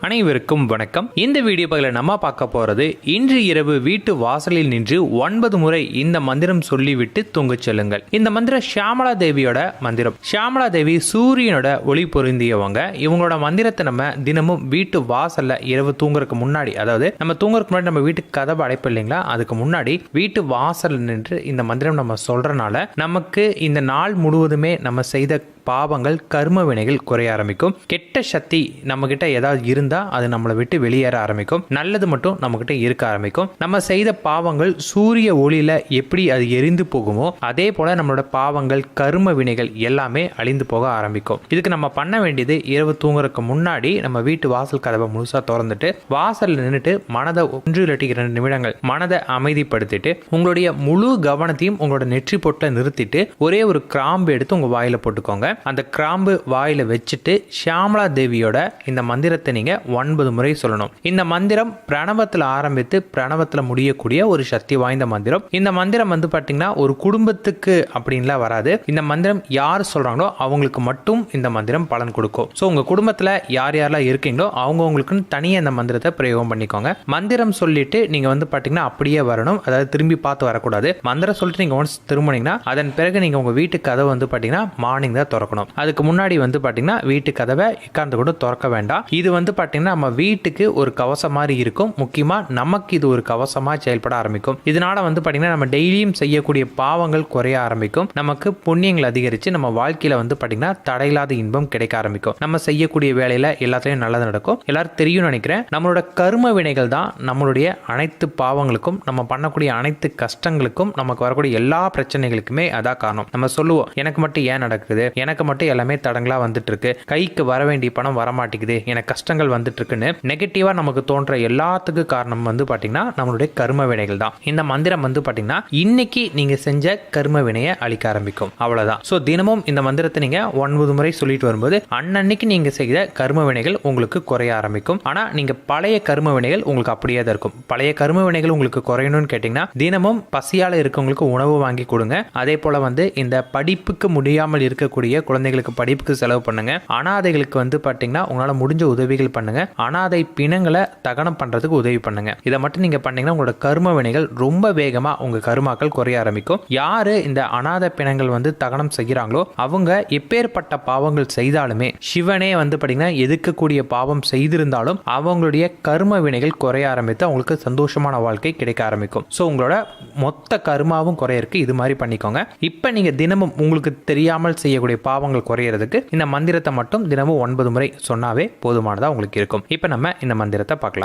அனைவருக்கும் வணக்கம். இந்த வீடியோ பகுதியில் நம்ம பார்க்க போறது, இன்று இரவு வீட்டு வாசலில் நின்று 9 முறை இந்த மந்திரம் சொல்லிவிட்டு தூங்கச் செல்லுங்கள். இந்த மந்திரம் ஷியாமளா தேவியோட மந்திரம். ஷியாமளா தேவி சூரியனோட ஒளி பொருந்தியவங்க. இவங்களோட மந்திரத்தை நம்ம தினமும் வீட்டு வாசல்ல இரவு தூங்குறதுக்கு முன்னாடி, அதாவது நம்ம தூங்குறதுக்கு முன்னாடி நம்ம வீட்டுக்கு கதவு அடைப்பு இல்லைங்களா, அதுக்கு முன்னாடி வீட்டு வாசல் நின்று இந்த மந்திரம் நம்ம சொல்றனால நமக்கு இந்த நாள் முழுவதுமே நம்ம செய்த பாவங்கள், கர்ம வினைகள் குறைய ஆரம்பிக்கும். கெட்ட சக்தி நம்ம கிட்ட ஏதாவது இருந்தா அது நம்மளை விட்டு வெளியேற ஆரம்பிக்கும். நல்லது மட்டும் நம்ம கிட்ட இருக்க ஆரம்பிக்கும். நம்ம செய்த பாவங்கள் சூரிய ஒளியில எப்படி அது எரிந்து போகுமோ அதே போல நம்மளோட பாவங்கள், கர்ம வினைகள் எல்லாமே அழிந்து போக ஆரம்பிக்கும். இதுக்கு நம்ம பண்ண வேண்டியது, இரவு தூங்குறதுக்கு முன்னாடி நம்ம வீட்டு வாசல் கதவை முழுசா திறந்துட்டு வாசல் நின்றுட்டு மனதை 1-2 நிமிடங்கள் மனதை அமைதிப்படுத்திட்டு உங்களுடைய முழு கவனத்தையும் உங்களோட நெற்றி பொட்டில் நிறுத்திட்டு ஒரே ஒரு கிராம்பு எடுத்து உங்க வாயில போட்டுக்கோங்க. அந்த கிராம்பு வாயில வச்சுட்டு ஷியாமளா தேவியோட இந்த மந்திரத்தை நீங்க 9 முறை சொல்லணும். இந்த மந்திரம் பிரணவத்தில் ஆரம்பித்து பிரணவத்தில் முடியக்கூடிய ஒரு சக்தி வாய்ந்த மந்திரம். இந்த மந்திரம் பாத்தீங்கன்னா ஒரு குடும்பத்துக்கு அப்படின்லாம் வராது. இந்த மந்திரம் யார் சொல்றாங்களோ அவங்களுக்கு மட்டும் இந்த மந்திரம் பலன் கொடுக்கும். ஸோ உங்க குடும்பத்தில் யார் யாரெல்லாம் இருக்கீங்களோ அவங்கவுங்களுக்குன்னு தனியாக இந்த மந்திரத்தை பிரயோகம் பண்ணிக்கோங்க. மந்திரம் சொல்லிட்டு நீங்க பாத்தீங்கன்னா அப்படியே வரணும், அதாவது திரும்பி பார்த்து வரக்கூடாது. மந்திரம் சொல்லிட்டு நீங்க ஒன்ஸ் திரும்பினீங்கன்னா அதன் பிறகு நீங்க உங்க வீட்டு கதவை பாத்தீங்கன்னா மார்னிங் தான் திறக்கணும். அதுக்கு முன்னாடி பாத்தீங்கன்னா வீட்டு கதவை எக்காந்து கூட திறக்க வேண்டாம். இது பாத்தீங்கன்னா நம்ம வீட்டுக்கு ஒரு கவசம் மாதிரி இருக்கும். முக்கியமா நமக்கு இது ஒரு கவசமா செயல்பட ஆரம்பிக்கும். இதனால பாத்தீங்கன்னா நம்ம டெய்லியும் செய்யக்கூடிய பாவங்கள் குறைய ஆரம்பிக்கும். நமக்கு புண்ணியங்கள் அதிகரிச்சு நம்ம வாழ்க்கையில பாத்தீங்கன்னா தடையில்லாத இன்பம் கிடைக்க ஆரம்பிக்கும். நம்ம செய்யக்கூடிய வேலையில எல்லாத்தையும் நல்லது நடக்கும். எல்லாரும் தெரியும் நினைக்கிறேன். நம்மளோட கர்ம வினைகள் தான் நம்மளுடைய அனைத்து பாவங்களுக்கும், நம்ம பண்ணக்கூடிய அனைத்து கஷ்டங்களுக்கும், நமக்கு வரக்கூடிய எல்லா பிரச்சனைகளுக்குமே அதான் காரணம். நம்ம சொல்லுவோம், எனக்கு மட்டும் ஏன் நடக்குது, எனக்கு மட்டும் எல்லாமே தடங்களா வந்துட்டு இருக்கு, கைக்கு வர வேண்டிய பணம் வரமாட்டேங்குது, எனக்கு கஷ்டங்கள் வந்துட்டு இருக்குன்னு நெகட்டிவா நமக்கு தோன்ற எல்லாத்துக்கும் காரணம் பாத்தீங்கன்னா நம்மளுடைய கர்ம வினைகள் தான். இந்த மந்திரம் பாத்தீங்கன்னா இன்னைக்கு நீங்க செஞ்ச கர்ம வினையை அழிக்க ஆரம்பிக்கும். அவ்வளவுதான். சோ தினமும் இந்த மந்திரத்தை நீங்க 9 முறை சொல்லிட்டு வரும்போது அன்னன்னைக்கு நீங்க செய்த கர்ம வினைகள் உங்களுக்கு குறைய ஆரம்பிக்கும். ஆனா நீங்க பழைய கர்ம வினைகள் உங்களுக்கு அப்படியே தான் இருக்கும். பழைய கர்ம வினைகள் உங்களுக்கு குறையணும்னு கேட்டீங்கன்னா தினமும் பசியால இருக்கவங்களுக்கு உணவு வாங்கி கொடுங்க. அதே போல இந்த படிப்புக்கு முடியாமல் இருக்கக்கூடிய குழந்தைகளுக்கு படிப்புக்கு செலவு பண்ணுங்க. அனாதைகளுக்கு பாத்தீங்கன்னா உங்களால முடிஞ்ச உதவிகள் பண்ணுங்க. அனாதை பிணங்களை தகனம் பண்றதுக்கு உதவி பண்ணுங்க. இதை மட்டும் நீங்க பண்ணீங்கன்னா உங்களோட கர்ம வினைகள் ரொம்ப வேகமா உங்க கர்மாக்கள் குறைய ஆரம்பிக்கும். யாரு இந்த அனாதை பிணங்கள் தகனம் செய்யறாங்களோ அவங்க எப்பேற்பட்ட பாவங்கள் செய்தாலுமே, சிவனே பாத்தீங்கன்னா எதிர்க்கக்கூடிய பாவம் செய்திருந்தாலும் அவங்களுடைய கர்ம வினைகள் குறைய ஆரம்பித்து அவங்களுக்கு சந்தோஷமான வாழ்க்கை கிடைக்க ஆரம்பிக்கும். சோ உங்களோட மொத்த கர்மாவும் குறையிருக்கு. இது மாதிரி பண்ணிக்கோங்க. இப்ப நீங்க தினமும் உங்களுக்கு தெரியாமல் செய்யக்கூடிய பாவங்கள் குறையிறதுக்கு இந்த மந்திரத்தை மட்டும் தினமும் 9 முறை சொன்னாவே போதுமானதா உங்களுக்கு இருக்கும். இப்ப நம்ம இந்த மந்திரத்தை பார்க்கலாம்.